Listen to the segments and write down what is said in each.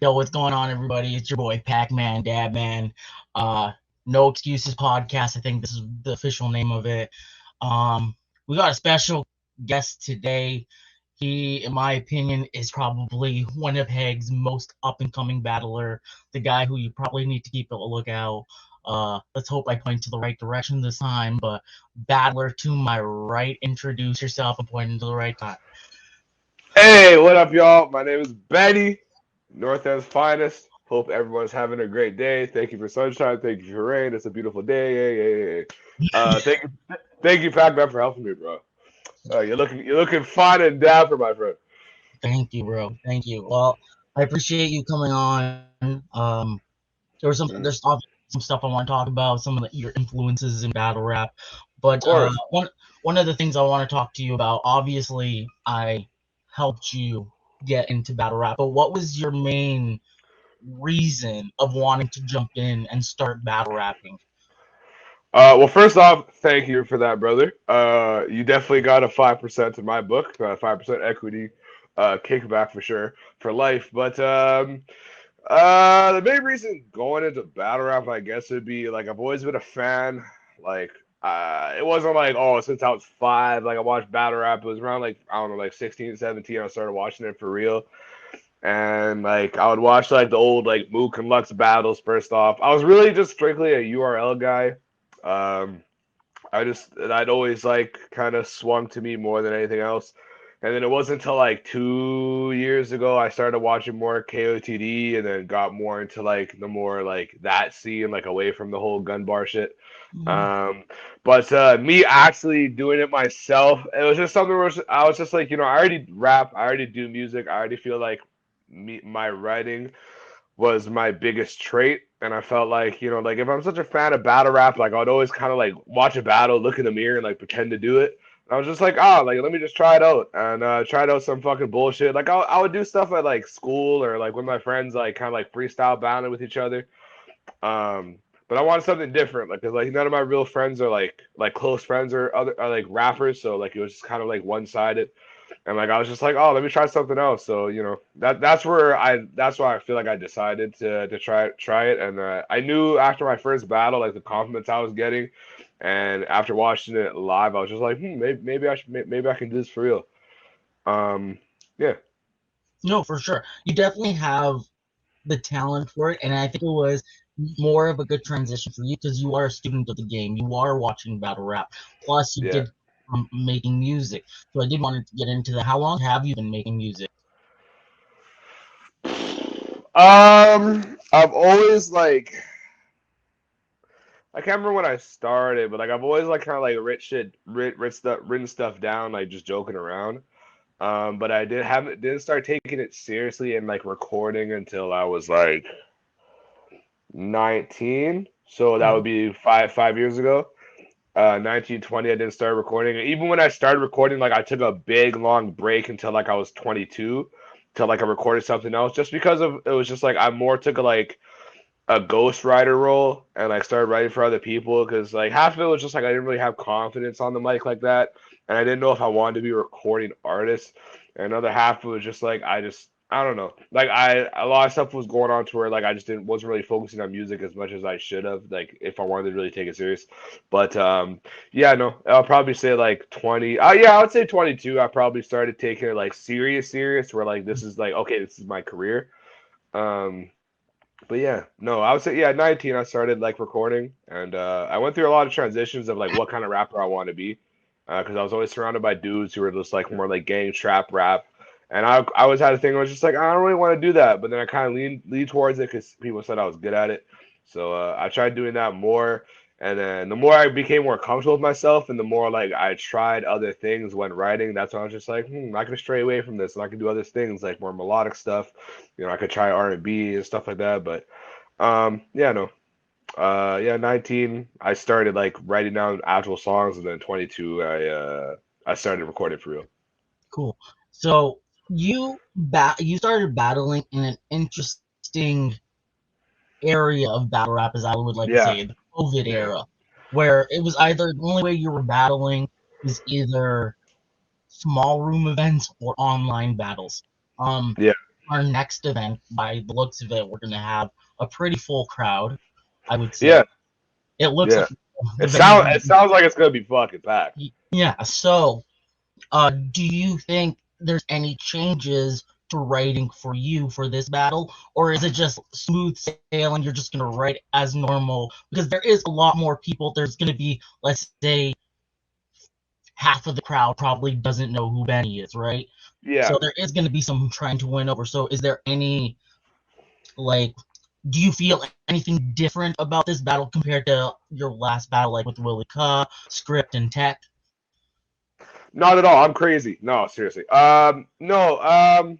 Yo, what's going on, everybody? It's your boy Pac-Man, Dabman. Uh, No Excuses Podcast. I think this is the official name of it. We got a special guest today. He, in my opinion, is probably Winnipeg's most up-and-coming battler. The guy who you probably need to keep a lookout. Let's hope I point to the right direction this time. But battler to my right, introduce yourself and point to the right time. Hey, what up, y'all? My name is Benny, North End's finest. Hope everyone's having a great day. Thank you for sunshine. Thank you for rain. It's a beautiful day. Hey. Thank you, Pac Man, for helping me, bro. You're looking fine and dapper, my friend. Thank you, bro. Thank you. Well, I appreciate you coming on. There's Mhm. obviously some stuff I want to talk about, some of your influences in battle rap. Of But course. one of the things I want to talk to you about, obviously, I helped you get into battle rap. But what was your main reason of wanting to jump in and start battle rapping? Well, first off, thank you for that, brother. You definitely got a 5% in my book, 5% equity, kickback for sure for life. But the main reason going into battle rap, I guess, would be like I've always been a fan. Like, it wasn't like, oh, since I was five, like I watched battle rap. It was around like I don't know, like 16, 17. I started watching it for real, and like I would watch like the old like Mook and Lux battles. First off, I was really just strictly a URL guy. Um, I'd always like kind of swung to me more than anything else. And then it wasn't until like 2 years ago I started watching more KOTD and then got more into like the more like that scene, like away from the whole gun bar shit. Mm, Um, but me actually doing it myself, it was just something where I was just like, I already rap, I already do music, I already feel like my writing was my biggest trait. And I felt like, like if I'm such a fan of battle rap, like I'd always kind of like watch a battle, look in the mirror, and like pretend to do it. And I was just like, like let me just try it out and tried out some fucking bullshit. Like I would do stuff at like school or like with my friends, like kind of like freestyle battling with each other. Um, but I wanted something different, like, cause like none of my real friends are like close friends or other are like rappers, so like it was just kind of like one sided. And like I was just like, oh, let me try something else. So that's why I feel like I decided to try it. And I knew after my first battle, like the compliments I was getting, and after watching it live, I was just like, maybe I can do this for real. Um, yeah, no, for sure. You definitely have the talent for it, and I think it was more of a good transition for you because you are a student of the game. You are watching battle rap. Plus, you yeah. did making music. So I did want to get into that. How long have you been making music? I've always like I can't remember when I started, but like I've always like kind of like written stuff down, like just joking around. But I didn't start taking it seriously and like recording until I was like 19. So that would be five years ago. 19, 20, I didn't start recording. And even when I started recording, like I took a big long break until like I was 22 till like I recorded something else just because of it was just like I more took a ghostwriter role and like started writing for other people because like half of it was just like I didn't really have confidence on the mic like that, and I didn't know if I wanted to be a recording artist. And another half was just like I don't know, like I a lot of stuff was going on to where like I just didn't wasn't really focusing on music as much as I should have, like if I wanted to really take it serious. But yeah, no, I'll probably say like 20. Yeah, I would say 22. I probably started taking it like serious, where like this is like okay, this is my career. Um, but yeah, no, I would say yeah, 19 I started like recording and I went through a lot of transitions of like what kind of rapper I want to be because I was always surrounded by dudes who were just like more like gang trap rap and I always had a thing where I was just like I don't really want to do that, but then I kind of leaned towards it because people said I was good at it. So I tried doing that more, and then the more I became more comfortable with myself and the more like I tried other things when writing, that's when I was just like I can stray away from this and I can do other things like more melodic stuff. I could try R&B and stuff like that, but yeah, no. Yeah, 19, I started like writing down actual songs, and then 22, I started recording for real. Cool. So you started battling in an interesting area of battle rap, as I would like to Yeah, say, the COVID yeah, era, where it was either the only way you were battling was either small room events or online battles. Um, yeah. our next event, by the looks of it, we're gonna have a pretty full crowd, I would Yeah, say. It looks yeah. like the venue. It sounds like it's gonna be fucking packed. Yeah. So, do you think there's any changes to writing for you for this battle, or is it just smooth sailing? You're just gonna write as normal because there is a lot more people. There's gonna be, let's say, half of the crowd probably doesn't know who Benny is, right? Yeah. So there is gonna be some trying to win over. So, is there any like? Do you feel anything different about this battle compared to your last battle, like with Willie Ka, Script, and Tech? Not at all. I'm crazy. No, seriously. No.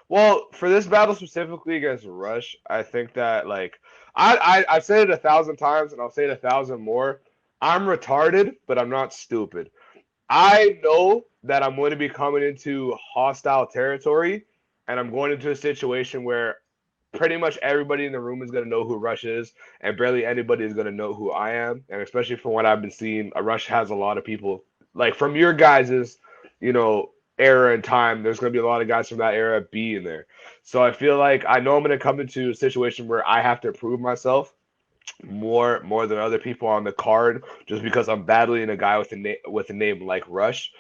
Well, for this battle specifically against Rush, I think that like I've said it 1,000 times, and I'll say it 1,000 more. I'm retarded, but I'm not stupid. I know that I'm going to be coming into hostile territory, and I'm going into a situation where pretty much everybody in the room is going to know who Rush is, and barely anybody is going to know who I am. And especially from what I've been seeing, Rush has a lot of people like from your guys's, you know, era and time. There's going to be a lot of guys from that era being there. So I feel like I know I'm going to come into a situation where I have to prove myself more than other people on the card, just because I'm battling a guy with a name like Rush,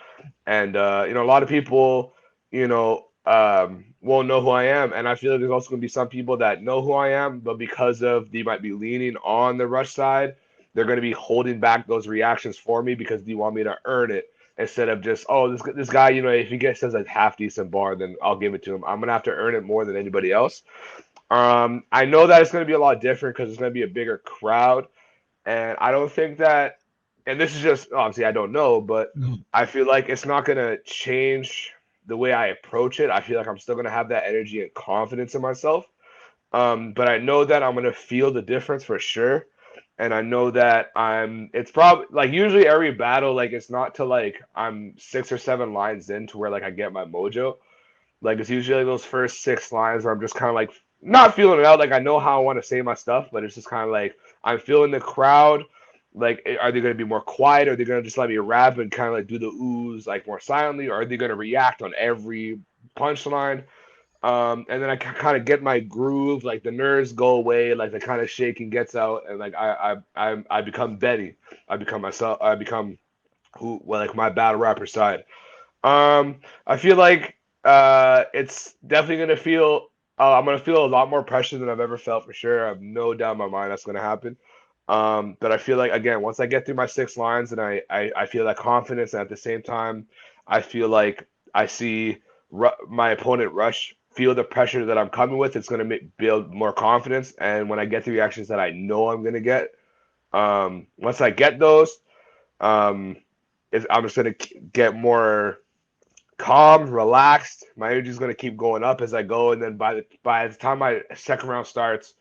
and you know a lot of people, you know, won't know who I am, and I feel like there's also going to be some people that know who I am, but because of they might be leaning on the Rush side, they're going to be holding back those reactions for me because they want me to earn it instead of just this guy, you know, if he gets says a half decent bar, then I'll give it to him. I'm gonna have to earn it more than anybody else. I know that it's going to be a lot different because it's going to be a bigger crowd, and I don't think that. And this is just obviously I don't know, but Mhm. I feel like it's not going to change the way I approach it. I feel like I'm still going to have that energy and confidence in myself. But I know that I'm going to feel the difference for sure. And I know that it's probably like usually every battle, like it's not till like I'm 6 or 7 lines in to where like I get my mojo. Like it's usually like those first 6 lines where I'm just kind of like not feeling it out. Like I know how I want to say my stuff, but it's just kind of like I'm feeling the crowd. Like, are they going to be more quiet? Are they going to just let me rap and kind of like do the ooze like more silently? Or are they going to react on every punchline? And then I kind of get my groove, like the nerves go away, like the kind of shaking gets out, and like I become Betty. I become myself. I become who, well, like my battle rapper side. I feel like it's definitely gonna feel. I'm gonna feel a lot more pressure than I've ever felt for sure. I have no doubt in my mind that's gonna happen. But I feel like again, once I get through my 6 lines and I feel that confidence, and at the same time, I feel like I see my opponent Rush feel the pressure that I'm coming with. It's gonna build more confidence, and when I get the reactions that I know I'm gonna get, once I get those, um, I'm just gonna get more calm, relaxed. My energy is going to keep going up as I go, and then by the time my second round starts,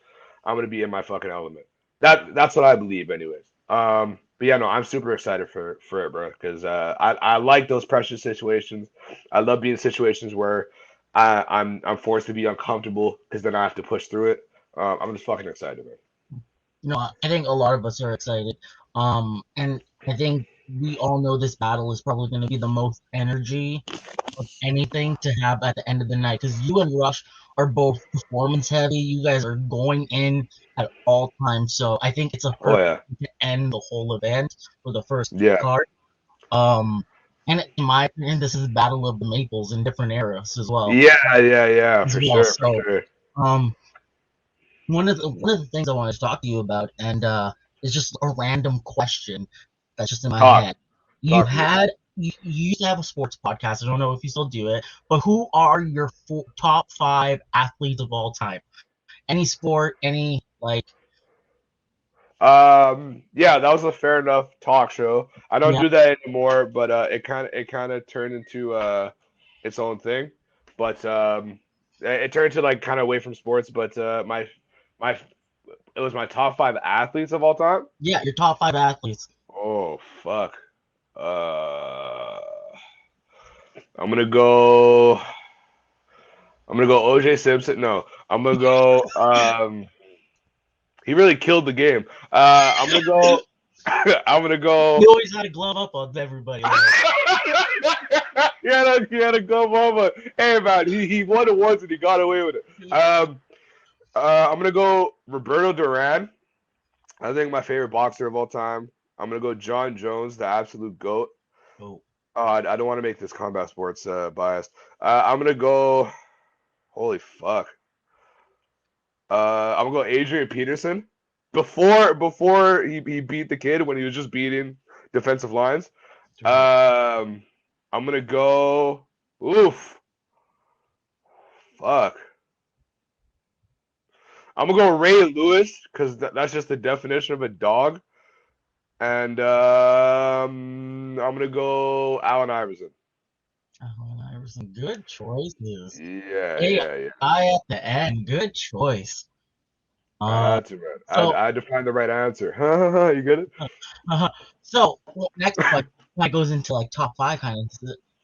I'm going to be in my fucking element. That's what I believe, anyways. But yeah, no, I'm super excited for it, bro, because I like those pressure situations. I love being in situations where I'm forced to be uncomfortable because then I have to push through it. I'm just fucking excited, man. No, I think a lot of us are excited. And I think we all know this battle is probably going to be the most energy of anything to have at the end of the night because you and Rush are both performance heavy. You guys are going in at all times, so I think it's a Oh perfect yeah, way to end the whole event for the first yeah, card. Um, and in my opinion, this is Battle of the Maples in different eras as well. yeah, As for well, sure, for so sure. um, one of the things I wanted to talk to you about, and is just a random question that's just in my Talk, head. You talk to me. had you used to have a sports podcast. I don't know if you still do it, but who are your top five athletes of all time? Any sport, any like, Yeah, that was a fair enough talk show. I don't yeah, do that anymore, but it kind of turned into its own thing. But it turned to like kind of away from sports. But my it was my top 5 athletes of all time. yeah, your top five athletes. Oh fuck. Uh, I'm gonna go. I'm gonna go OJ Simpson. No, I'm gonna go. He really killed the game. I'm gonna go. I'm gonna go. He always had a glove up on everybody. Like, He had a glove on, but hey man, he won it once and he got away with it. I'm gonna go Roberto Duran. I think my favorite boxer of all time. I'm gonna go John Jones, the absolute goat. oh, I don't want to make this combat sports biased. I'm gonna go. Holy fuck. I'm gonna go Adrian Peterson. Before he beat the kid when he was just beating defensive lines. I'm gonna go. Oof. Fuck. I'm gonna go Ray Lewis because that's just the definition of a dog. And I'm gonna go Allen Iverson. Allen Iverson, good choices. Yeah, Hey, yeah, yeah. I at the end, good choice. I Uh, had to, man. so I had to find the right answer. You get it? next like that goes into like top five kind of.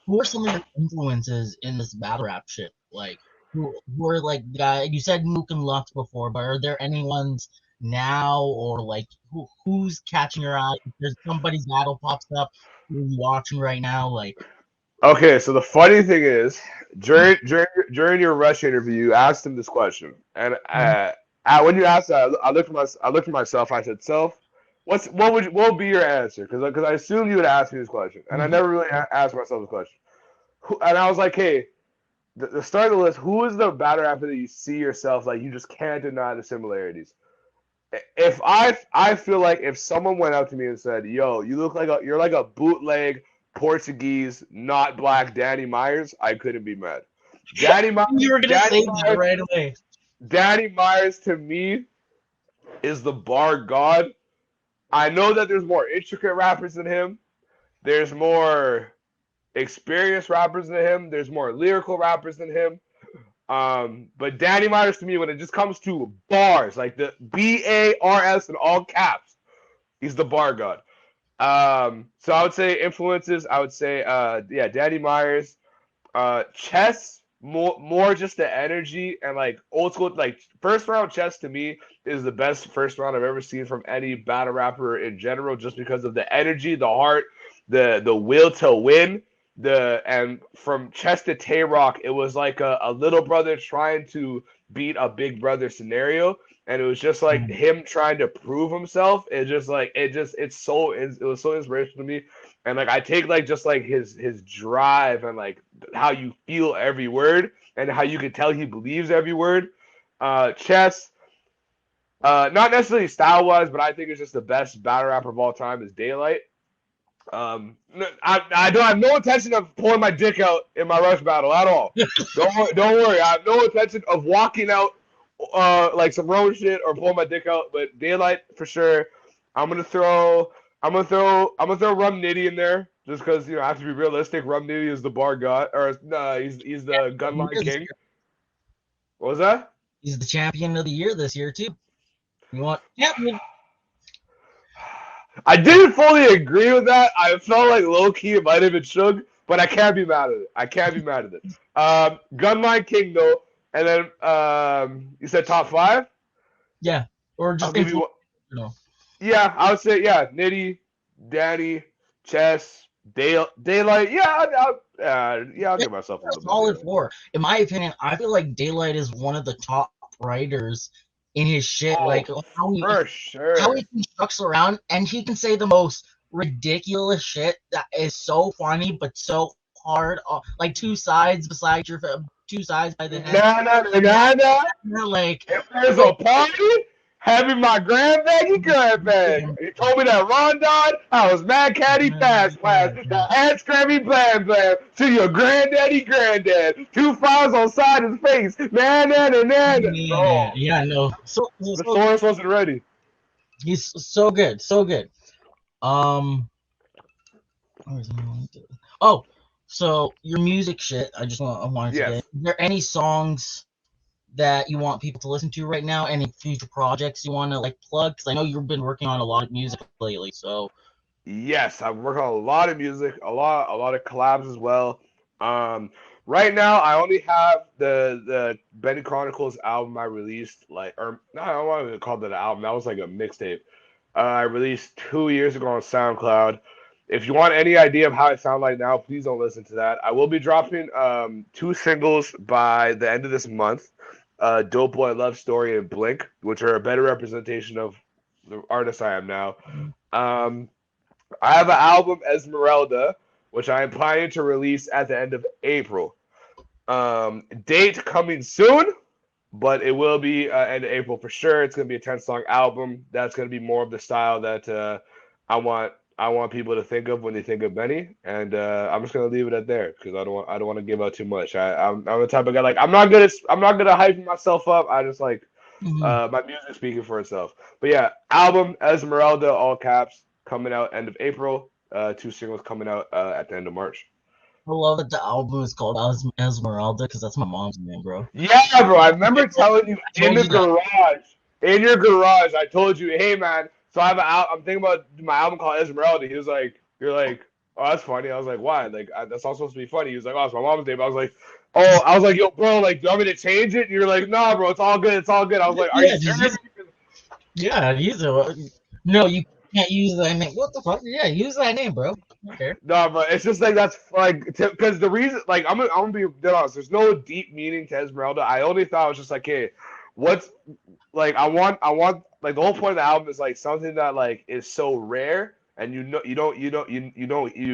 Who are some of your influences in this battle rap shit? Like who are like the guy you said Mook and Lux before, but are there any ones now or like who's catching your eye? If there's somebody's battle pops up, who are you watching right now? Like Okay, so the funny thing is, during your Rush interview, you asked him this question, and when you asked that, I looked at myself. I said, "Self, what would be your answer?" Because I assumed you would ask me this question, and I never really asked myself this question. And I was like, "Hey, the start of the list. Who is the batter after that you see yourself like you just can't deny the similarities?" If I feel like if someone went up to me and said, "Yo, you're like a bootleg Portuguese, not black Danny Myers," I couldn't be mad. Danny Myers, you were gonna say that right away. Danny Myers to me is the bar god. I know that there's more intricate rappers than him. There's more experienced rappers than him. There's more lyrical rappers than him. But Danny Myers to me, when it just comes to bars, like the BARS in all caps, he's the bar god. So I would say influences. I would say, yeah, Danny Myers, chess, more just the energy and like old school, like first round chess to me is the best first round I've ever seen from any battle rapper in general, just because of the energy, the heart, the will to win. And from Chess to Tay Rock, it was like a little brother trying to beat a big brother scenario, and it was just like him trying to prove himself. It just like it was so inspirational to me, and like I take like just like his drive and like how you feel every word and how you can tell he believes every word. Chess, not necessarily style wise, but I think it's just the best battle rapper of all time is Daylight. I don't have no intention of pulling my dick out in my Rush battle at all. Don't worry. I have no intention of walking out like some road shit or pulling my dick out. But Daylight for sure. I'm gonna throw Rum Nitty in there just because I have to be realistic. Rum Nitty is the bar god, or he's the gunline king. What was that? He's the champion of the year this year too. You want champion? I didn't fully agree with that. I felt like low key it might have been Suge, but I can't be mad at it. I can't be mad at it. Gunline King though, and then you said top five. Yeah, or just I'll give you. know. Yeah, I would say yeah. Nitty, Danny, Chess, Daylight. Yeah, I'll give myself a little solid four. In my opinion, I feel like Daylight is one of the top writers in his shit. Like for sure. How he constructs around, and he can say the most ridiculous shit that is so funny but so hard. Like two sides beside your two sides by the head. Like if there's a party, having my granddaddy. He told me that Ron died. I was mad caddy fast class. Add scrammy blam blam to your granddaddy granddad. 2 files on side his face. Yeah, no. So the source wasn't ready. He's so good, so good. Oh, so your music shit. I wanted to get. Is there any songs that you want people to listen to right now? Any future projects you want to like plug? Because I know you've been working on a lot of music lately. So yes, I've worked on a lot of music, a lot of collabs as well. Right now I only have the Benny Chronicles album I released I don't want to call that an album. That was like a mixtape. I released 2 years ago on SoundCloud. If you want any idea of how I sound like now, please don't listen to that. I will be dropping 2 singles by the end of this month. Dope Boy Love Story and Blink, which are a better representation of the artist I am now. Um, I have an album, Esmeralda, which I am planning to release at the end of April. Date coming soon, but it will be end of April for sure. It's gonna be a 10 song album. That's gonna be more of the style that I want people to think of when they think of Benny, and I'm just gonna leave it at there because I don't want to give out too much. I'm the type of guy like I'm not gonna hype myself up. I just like my music speaking for itself. But yeah, album Esmeralda, all caps, coming out end of April. 2 singles coming out at the end of March. I love that the album is called Esmeralda because that's my mom's name, bro. Yeah, bro. I remember telling you I in told the you that. garage, in your garage. I told you, hey man. So I'm thinking about my album called Esmeralda. He was like, you're like, oh, that's funny. I was like, why? Like that's not supposed to be funny. He was like, oh, it's my mom's name. I was like, oh, I was like, yo, bro, like, do you want me to change it? And you're like, nah, bro, it's all good. It's all good. I was like, are you Yeah, just serious? use. Yeah, use it. No, you can't use that name. What the fuck? Yeah, use that name, bro. Okay. No, but it's just like that's like because the reason like I'm gonna be dead honest. There's no deep meaning to Esmeralda. I only thought it was just like, hey, what's like I want like the whole point of the album is like something that like is so rare and you've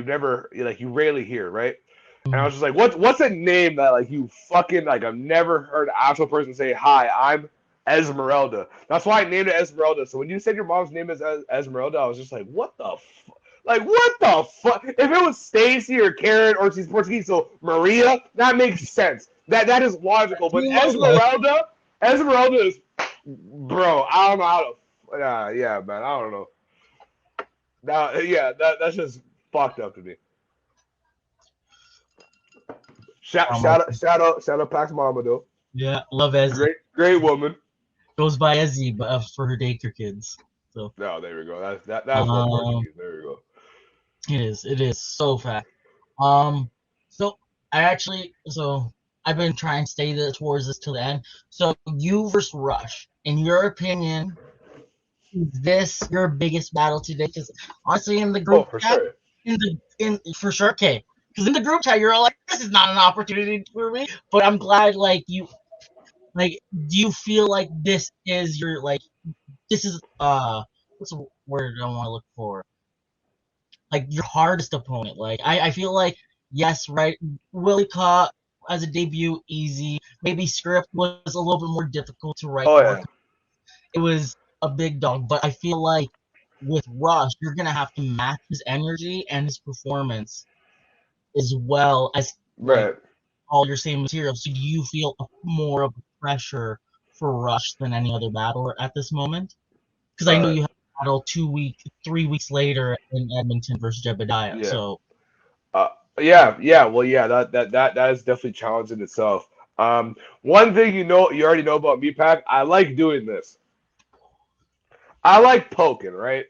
never like you rarely hear, right? And I was just like, what's a name that like you fucking like I've never heard an actual person say, hi, I'm Esmeralda. That's why I named it Esmeralda. So when you said your mom's name is Esmeralda, I was just like, what the like what the fuck? If it was Stacy or Karen or she's Portuguese, so Maria, that makes sense. That is logical. But Esmeralda is, bro. I don't know how to. Yeah, man. I don't know. Now, yeah, that's just fucked up to me. Shout out, Pax Mama though. Yeah, love Ezzy. Great woman. Goes by Ezzy, but for her daycare kids. So. No, there we go. That's what Portuguese. There we go. It is so fast. So I've been trying to stay towards this till the end. So you versus Rush, in your opinion, is this your biggest battle today? Because honestly, in the group chat, for sure, okay. Because in the group chat, you're all like, "This is not an opportunity for me." But I'm glad, like you, like, do you feel like this is your this is what's the word I want to look for? Like your hardest opponent. Like I feel like yes, right. Willie caught as a debut easy. Maybe Script was a little bit more difficult to write. Oh yeah. It was a big dog, but I feel like with Rush, you're gonna have to match his energy and his performance as well as right. All your same material. So do you feel more of pressure for Rush than any other battler at this moment? Because I know you have a battle 3 weeks later in Edmonton versus Jebediah. Yeah. So yeah. Well, yeah, that is definitely challenging itself. One thing you already know about me, Pac, I like doing this. I like poking, right?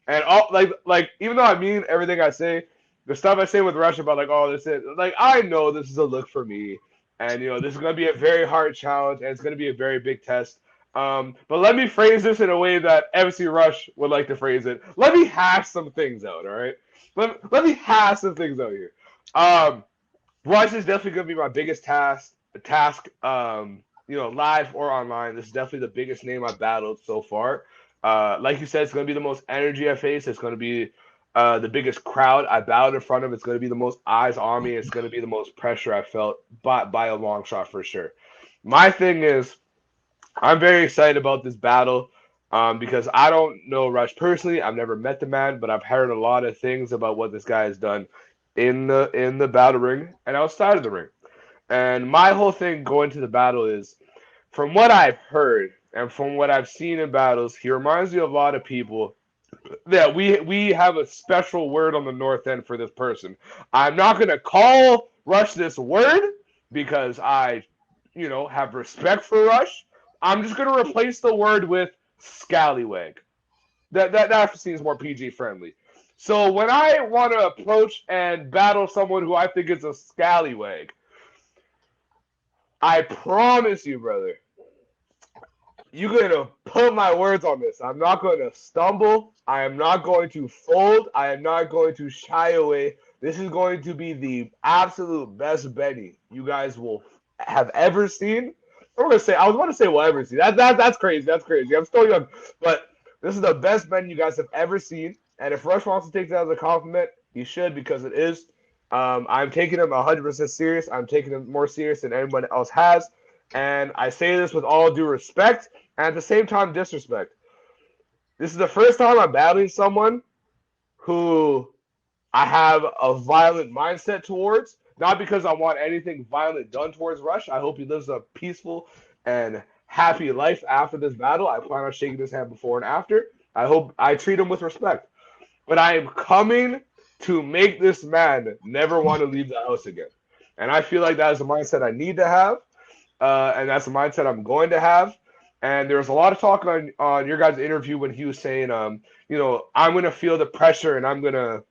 And all like even though I mean everything I say, the stuff I say with Rush about like, oh, this is like I know this is a look for me, and this is gonna be a very hard challenge, and it's gonna be a very big test. But let me phrase this in a way that MC Rush would like to phrase it. Let me hash some things out, all right? Let me hash some things out here. Rush is definitely gonna be my biggest task. Live or online. This is definitely the biggest name I've battled so far. Like you said, it's going to be the most energy I face. It's going to be the biggest crowd I battled in front of. It's going to be the most eyes on me. It's going to be the most pressure I felt by a long shot for sure. My thing is, I'm very excited about this battle because I don't know Rush personally. I've never met the man, but I've heard a lot of things about what this guy has done in the battle ring and outside of the ring. And my whole thing going to the battle is, from what I've heard and from what I've seen in battles, he reminds me of a lot of people that we have a special word on the north end for this person. I'm not going to call Rush this word because I, have respect for Rush. I'm just going to replace the word with scallywag. That seems more PG friendly. So when I want to approach and battle someone who I think is a scallywag, I promise you, brother, you're gonna put my words on this. I'm not going to stumble. I am not going to fold. I am not going to shy away. This is going to be the absolute best betting you guys will have ever seen. I'm gonna say I was about to say will ever see. That's crazy. That's crazy. I'm still young, but this is the best betting you guys have ever seen. And if Rush wants to take that as a compliment, he should because it is. I'm taking him 100% serious. I'm taking him more serious than anyone else has. And I say this with all due respect and at the same time disrespect. This is the first time I'm battling someone who I have a violent mindset towards. Not because I want anything violent done towards Rush. I hope he lives a peaceful and happy life after this battle. I plan on shaking his hand before and after. I hope I treat him with respect. But I am coming to make this man never want to leave the house again. And I feel like that is the mindset I need to have. And that's the mindset I'm going to have. And there was a lot of talk on your guys' interview when he was saying, I'm going to feel the pressure and I'm going to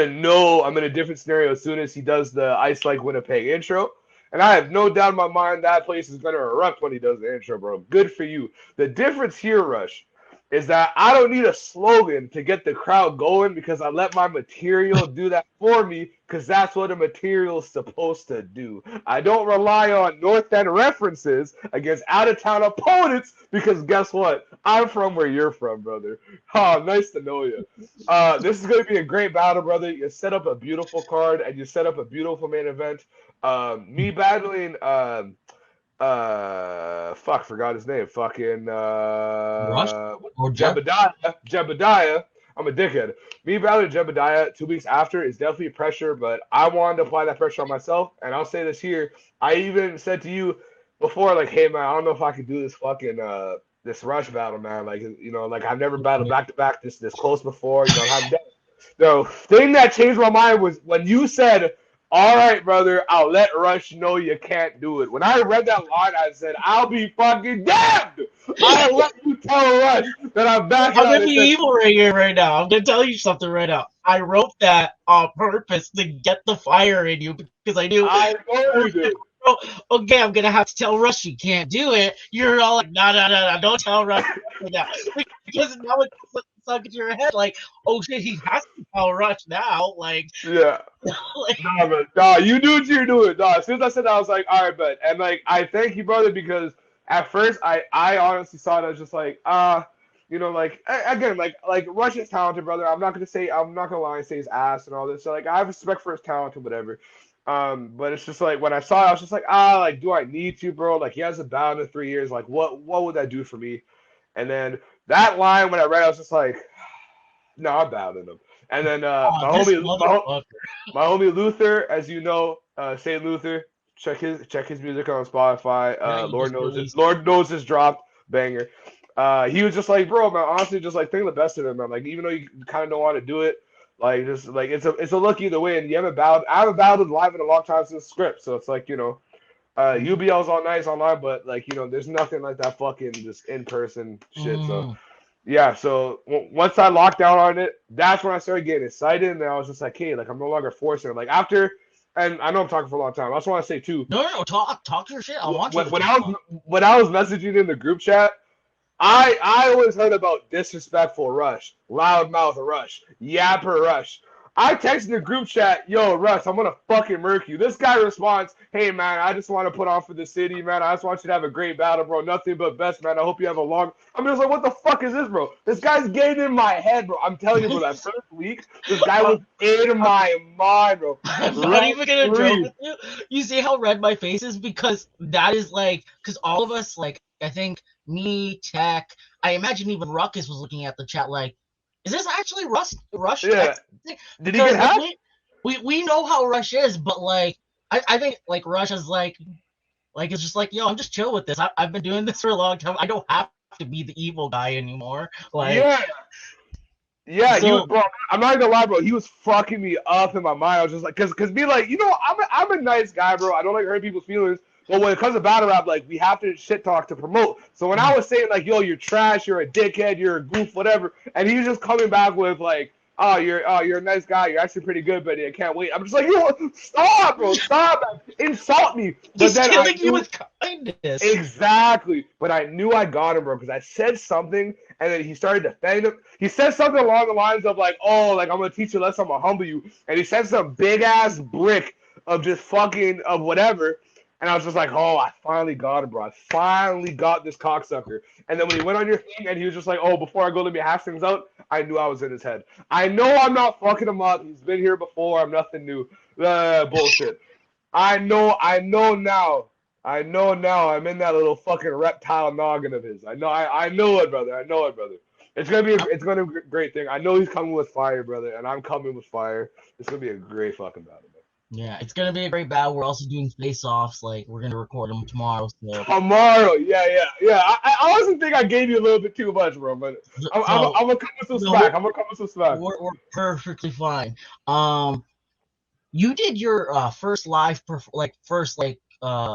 know I'm in a different scenario as soon as he does the Ice Like Winnipeg intro. And I have no doubt in my mind that place is going to erupt when he does the intro, bro. Good for you. The difference here, Rush, is that I don't need a slogan to get the crowd going because I let my material do that for me because that's what a material is supposed to do. I don't rely on North End references against out-of-town opponents because guess what? I'm from where you're from, brother. Oh, nice to know you. This is going to be a great battle, brother. You set up a beautiful card and you set up a beautiful main event. Me battling forgot his name. Fucking Rush or Jebediah. I'm a dickhead. Me battling Jebediah 2 weeks after is definitely pressure, but I wanted to apply that pressure on myself. And I'll say this here. I even said to you before, like, hey man, I don't know if I could do this fucking this Rush battle, man. Like, like I've never battled back to back this close before. The thing that changed my mind was when you said, all right, brother, I'll let Rush know you can't do it. When I read that line, I said, I'll be fucking damned. I'll let you tell Rush that I'm back. I'm going to be evil right here right now. I'm going to tell you something right now. I wrote that on purpose to get the fire in you because I knew. I know you did. Okay, I'm going to have to tell Rush you can't do it. You're all like, no, don't tell Rush now. Because now it's stuck into your head like, oh shit, he has to tell Rush now. Like, yeah. You knew what you were doing. No, as soon as I said that, I was like, all right, but and like I thank you, brother, because at first I honestly saw it as just like like again like Rush is talented, brother. I'm not gonna lie and say his ass and all this. So like I have respect for his talent and whatever. But it's just like when I saw it, I was just like, like do I need to, bro? Like he hasn't battled in 3 years. Like what would that do for me? And then that line when I read, I was just like, no, I'm battling him. And then my homie Luther, as you know, St. Luther, check his music on Spotify. Lord knows his dropped banger. He was just like, bro, man, honestly, just like think the best of him, man. Like even though you kind of don't want to do it, like just like it's a look either way. And I haven't battled live in a long time since Script, so it's like UBL's all nice online, but like there's nothing like that fucking just in person shit. So. Yeah, so once I locked down on it, that's when I started getting excited, and then I was just like, hey, like I'm no longer forcing it. Like after, and I know I'm talking for a long time. I just want to say too. No, talk your shit. I want you. When I was messaging in the group chat, I always heard about disrespectful Rush, loudmouth Rush, yapper Rush. I texted the group chat, yo, Rush, I'm gonna fucking murk you. This guy responds, hey man, I just want to put on for the city, man. I just want you to have a great battle, bro. Nothing but best, man. I hope you have a long. I'm just like, what the fuck is this, bro? This guy's getting in my head, bro. I'm telling you, bro, that first week, this guy was in my mind, bro. I'm not even gonna joke with you. You see how red my face is because that is like, because all of us, like, I think me, Tech, I imagine even Ruckus was looking at the chat like, is this actually Rush? Yeah. Did he get hacked? We know how Rush is, but like I think like Rush is like it's just like, yo, I'm just chill with this. I've been doing this for a long time. I don't have to be the evil guy anymore. Like so, bro. I'm not gonna lie, bro. He was fucking me up in my mind. I was just like, cause be like, I'm a nice guy, bro. I don't like hurt people's feelings. But when it comes to battle rap, like, we have to shit talk to promote. So when I was saying, like, yo, you're trash, you're a dickhead, you're a goof, whatever, and he was just coming back with, like, you're a nice guy. You're actually pretty good, but I can't wait. I'm just like, yo, stop, bro, stop, insult me. But He's then killing you with kindness. exactly. But I knew I got him, bro, because I said something, and then he started defending him. He said something along the lines of like, oh, like I'm gonna teach you a lesson, I'm gonna humble you, and he said some big ass brick of just fucking of whatever. And I was just like, oh, I finally got him, bro. I finally got this cocksucker. And then when he went on your thing and he was just like, oh, before I go, let me hash things out, I knew I was in his head. I know I'm not fucking him up. He's been here before. I'm nothing new. Bullshit. I know now. I'm in that little fucking reptile noggin of his. I know it, brother. It's gonna be a great thing. I know he's coming with fire, brother, and I'm coming with fire. It's gonna be a great fucking battle. Yeah, it's gonna be a great battle. We're also doing face-offs. Like we're gonna record them tomorrow. So. Tomorrow, yeah. I honestly think I gave you a little bit too much, bro. But I'm gonna come with some slack. We're perfectly fine. You did your first live,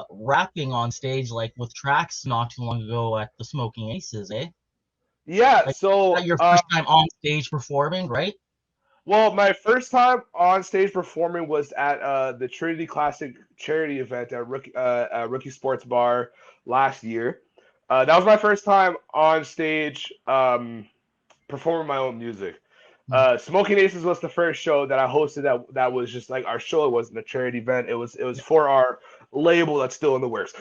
rapping on stage, like with tracks not too long ago at the Smoking Aces, eh? Yeah. Like, so your first time on stage performing, right? Well, my first time on stage performing was at the Trinity Classic charity event at Rookie Sports Bar last year. That was my first time on stage performing my own music. Smoking Aces was the first show that I hosted that was just like our show. It wasn't a charity event. It was for our label that's still in the works.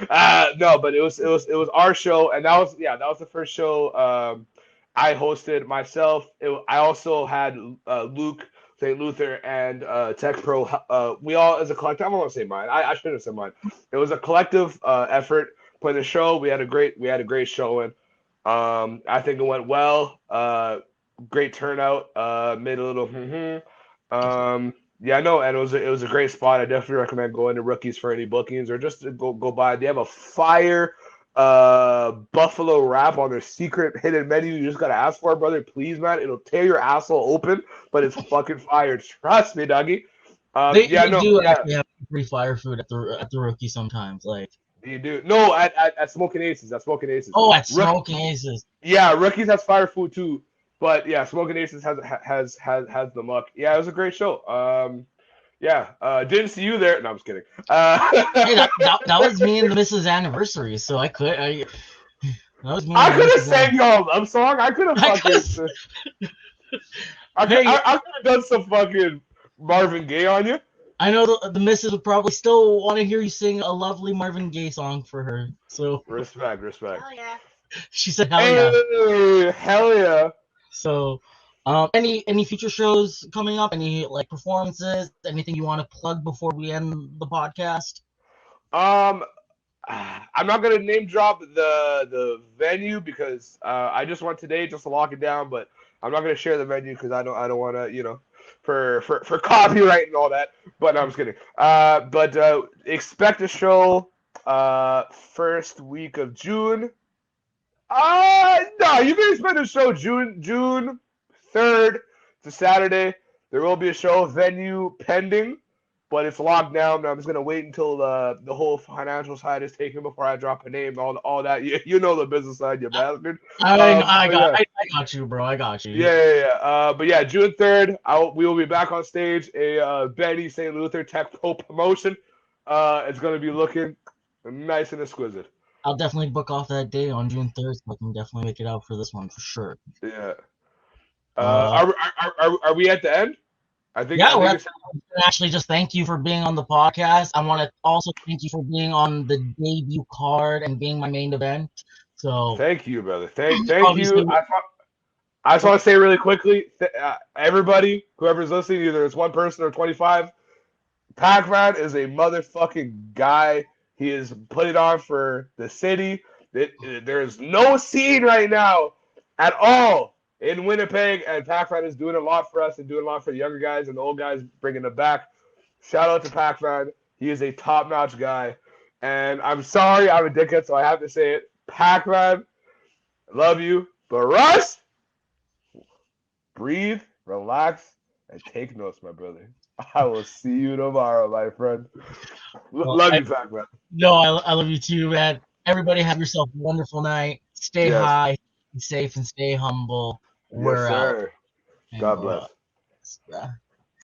No, but it was our show, and that was the first show I hosted myself. I also had Luke St. Luther and Tech Pro. We all, as a collective, I'm not gonna say mine. I shouldn't have said mine. It was a collective effort. Putting the show, we had a great showing. I think it went well. Great turnout. Made a little. Yeah, no, and it was a great spot. I definitely recommend going to Rookies for any bookings or just to go by. They have a fire buffalo wrap on their secret hidden menu. You just gotta ask for it, brother. Please, man. It'll tear your asshole open, but it's fucking fire. Trust me, Dougie. They do actually have free fire food at the Rookie sometimes, like. You do no at Smoking Aces. Oh, at Smoking Aces. Yeah, Rookies has fire food too, but yeah, Smoking Aces has the muck. Yeah, it was a great show. Didn't see you there. No, I'm just kidding. Hey, that was me and the Mrs. Anniversary, so I could have sang y'all love song. I could have fucking. I could have done some fucking Marvin Gaye on you. I know the missus would probably still want to hear you sing a lovely Marvin Gaye song for her. So respect. Hell yeah. She said hell yeah. Hell yeah. So, any future shows coming up? Any like performances? Anything you want to plug before we end the podcast? I'm not gonna name drop the venue because I just went today just to lock it down, but I'm not gonna share the venue because I don't want to for copyright and all that. But no, I'm just kidding. But expect a show first week of June. No, you can expect a show June 3rd. It's a Saturday. There will be a show venue pending, but it's locked down. I'm just gonna wait until the whole financial side is taken before I drop a name. All that you know the business side, you bastard. I got you, bro. I got you. Yeah. But yeah, June 3rd, we will be back on stage. A Benny St. Luther Tech Pro promotion. It's gonna be looking nice and exquisite. I'll definitely book off that day on June 3rd, so I can definitely make it out for this one for sure. Yeah. Are we at the end? We're actually just thank you for being on the podcast. I want to also thank you for being on the debut card and being my main event. So thank you, brother. Thank you. I just want to say really quickly, everybody, whoever's listening, either it's one person or 25, Pac-Man is a motherfucking guy. He is put it on for the city. There's no scene right now at all in Winnipeg, and Pac-Man is doing a lot for us and doing a lot for the younger guys and the old guys, bringing it back. Shout out to Pac-Man. He is a top-notch guy. And I'm sorry, I'm a dickhead, so I have to say it. Pac-Man, love you. But Russ, breathe, relax, and take notes, my brother. I will see you tomorrow, my friend. Love you, Pac-Man. No, I love you too, man. Everybody have yourself a wonderful night. Stay high, be safe, and stay humble. Yes, sir. God bless. bro.